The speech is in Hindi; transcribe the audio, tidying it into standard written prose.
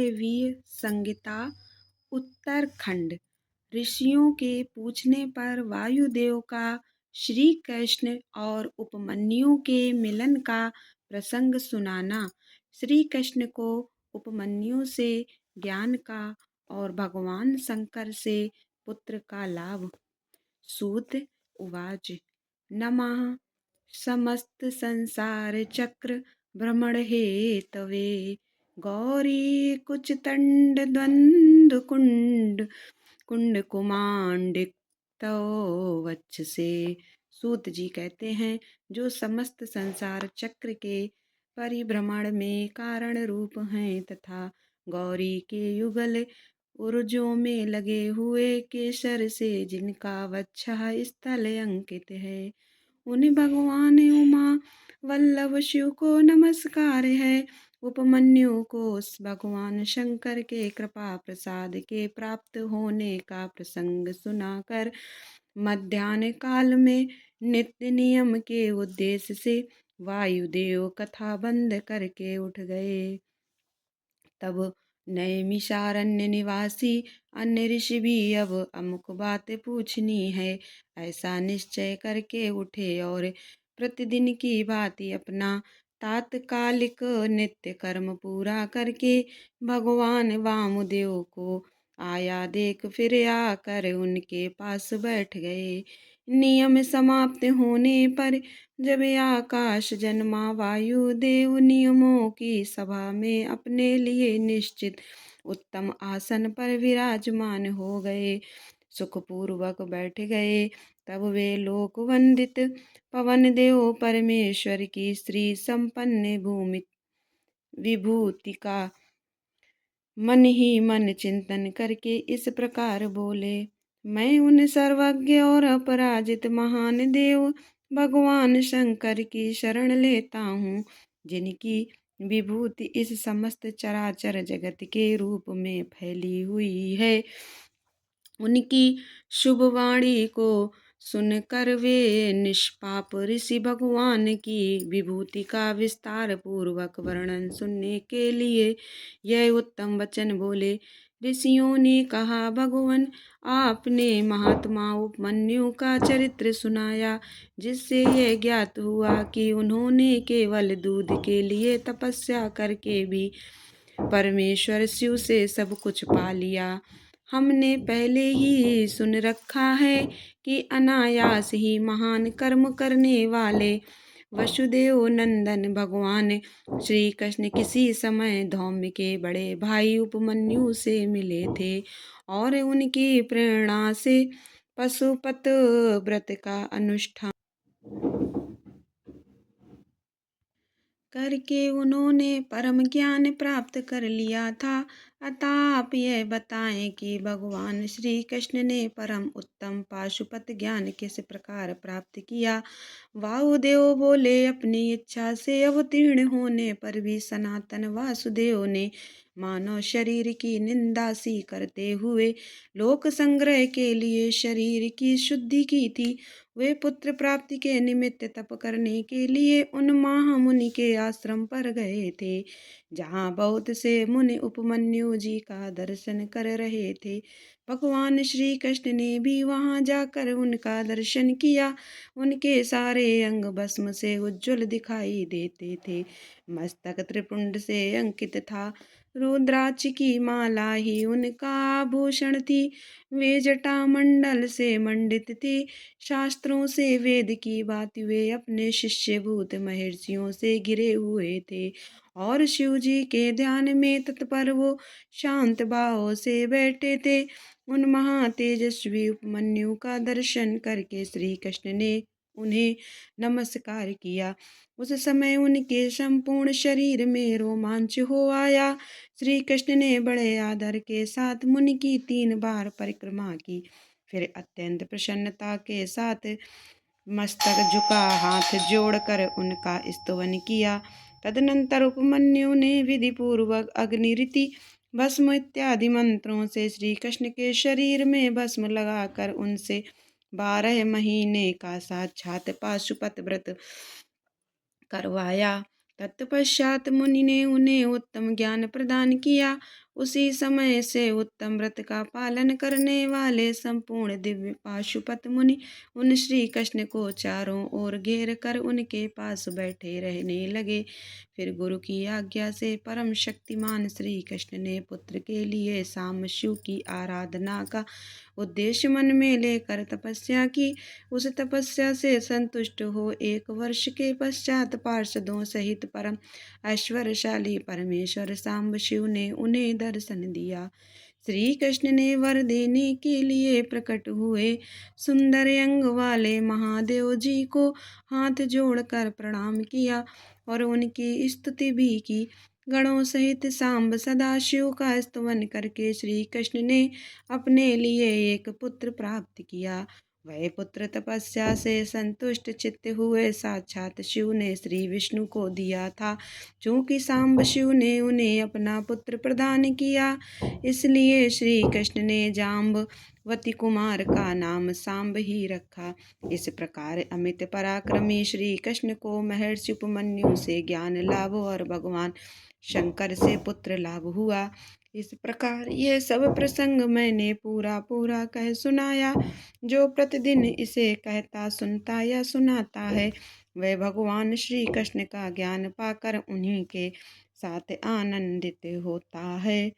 दैवीय संहिता उत्तरखंड। ऋषियों के पूछने पर वायुदेव का श्री कृष्ण और उपमन्यु के मिलन का प्रसंग सुनाना। श्री कृष्ण को उपमन्यु से ज्ञान का और भगवान शंकर से पुत्र का लाभ। सूत उवाच नमः समस्त संसार चक्र भ्रमण हेतवे गौरी कुचतंड द्वंद्व कुंड कुंड कुमांडित वच्छ से। सूत जी कहते हैं, जो समस्त संसार चक्र के परिभ्रमण में कारण रूप हैं तथा गौरी के युगल उर्जों में लगे हुए केसर से जिनका वच्छा स्थल अंकित है, उन्हें भगवान उमा वल्लभ शिव को नमस्कार है। उपमन्यु को भगवान शंकर के कृपा प्रसाद के प्राप्त होने का प्रसंग सुनाकर मध्याह्न काल में नित्य नियम के उद्देश्य से वायुदेव कथा बंद करके उठ गए। तब नैमिषारण्य निवासी अन्य ऋषि भी अब अमुक बात पूछनी है ऐसा निश्चय करके उठे और प्रतिदिन की भांति अपना तात्कालिक नित्य कर्म पूरा करके भगवान वामदेव को आया देख फिर आकर उनके पास बैठ गए। नियम समाप्त होने पर जब आकाश जन्मा वायुदेव नियमों की सभा में अपने लिए निश्चित उत्तम आसन पर विराजमान हो गए, सुखपूर्वक बैठ गए। तब वे लोक वंदित पवन देव परमेश्वर की स्त्री संपन्न भूमि विभूति का मन ही मन चिंतन करके इस प्रकार बोले। मैं उन सर्वज्ञ और अपराजित महान देव भगवान शंकर की शरण लेता हूँ, जिनकी विभूति इस समस्त चराचर जगत के रूप में फैली हुई है। उनकी शुभ वाणी को सुनकर वे निष्पाप ऋषि भगवान की विभूति का विस्तार पूर्वक वर्णन सुनने के लिए यह उत्तम वचन बोले। ऋषियों ने कहा, भगवान आपने महात्मा उपमन्यु का चरित्र सुनाया, जिससे यह ज्ञात हुआ कि उन्होंने केवल दूध के लिए तपस्या करके भी परमेश्वर शिव से सब कुछ पा लिया। हमने पहले ही सुन रखा है कि अनायास ही महान कर्म करने वाले वसुदेव नंदन भगवान श्री कृष्ण किसी समय धौम्य के बड़े भाई उपमन्यु से मिले थे और उनकी प्रेरणा से पशुपत व्रत का अनुष्ठान करके उन्होंने परम ज्ञान प्राप्त कर लिया था। अतः आप यह बताएं कि भगवान श्री कृष्ण ने परम उत्तम पाशुपत ज्ञान किस प्रकार प्राप्त किया। वायुदेव बोले, अपनी इच्छा से अवतीर्ण होने पर भी सनातन वासुदेव ने मानव शरीर की निंदा सी करते हुए लोक संग्रह के लिए शरीर की शुद्धि की थी। वे पुत्र प्राप्ति के निमित्त तप करने के लिए उन महामुनि के आश्रम पर गए थे, जहाँ बहुत से मुनि उपमन्यु जी का दर्शन कर रहे थे। भगवान श्री कृष्ण ने भी वहां जाकर उनका दर्शन किया। उनके सारे अंग भस्म से उज्ज्वल दिखाई देते थे, मस्तक त्रिपुंड से अंकित था, रुद्राक्ष की माला ही उनका आभूषण थी। वे जटा मंडल से मंडित थे। शास्त्रों से वेद की बात वे अपने शिष्यभूत महर्षियों से घिरे हुए थे और शिव जी के ध्यान में तत्पर वो शांत भाव से बैठे थे। उन महातेजस्वी उपमन्यु का दर्शन करके श्री कृष्ण ने उन्हें नमस्कार किया। उस समय उनके संपूर्ण शरीर में रोमांच हो आया। श्री कृष्ण ने बड़े आदर के साथ मुनि की 3 बार परिक्रमा की, फिर अत्यंत प्रसन्नता के साथ मस्तक झुका हाथ जोड़कर उनका स्तवन किया। तदनंतर उपमन्यु ने विधि पूर्वक अग्नि रीति भस्म इत्यादि मंत्रों से श्री कृष्ण के शरीर में भस्म लगाकर उनसे 12 महीने का साक्षात पाशुपत व्रत करवाया। तत्पश्चात मुनि ने उन्हें उत्तम ज्ञान प्रदान किया। उसी समय से उत्तम व्रत का पालन करने वाले संपूर्ण दिव्य पाशुपत मुनि उन श्री कृष्ण को चारों ओर घेर कर उनके पास बैठे रहने लगे। फिर गुरु की आज्ञा से परम शक्तिमान श्री कृष्ण ने पुत्र के लिए शाम शिव की आराधना का उद्देश्य मन में लेकर तपस्या की। उस तपस्या से संतुष्ट हो 1 वर्ष के पश्चात पार्षदों सहित परम ऐश्वर्यशाली परमेश्वर सांब शिव ने उन्हें दर्शन दिया। श्री कृष्ण ने वर देने के लिए प्रकट हुए। सुंदर अंग वाले महादेव जी को हाथ जोड़कर प्रणाम किया और उनकी स्तुति भी की। गणों सहित सांब सदाशिव का स्तवन करके श्री कृष्ण ने अपने लिए एक पुत्र प्राप्त किया। वह पुत्र तपस्या से संतुष्ट चित्त हुए साक्षात शिव ने श्री विष्णु को दिया था। चूंकि सांब शिव ने उन्हें अपना पुत्र प्रदान किया, इसलिए श्री कृष्ण ने जाम्बवती कुमार का नाम सांब ही रखा। इस प्रकार अमित पराक्रमी श्री कृष्ण को महर्षि उपमन्यु से ज्ञान लाभ और भगवान शंकर से पुत्र लाभ हुआ। इस प्रकार यह सब प्रसंग मैंने पूरा पूरा कह सुनाया। जो प्रतिदिन इसे कहता सुनता या सुनाता है, वह भगवान श्री कृष्ण का ज्ञान पाकर उन्हीं के साथ आनंदित होता है।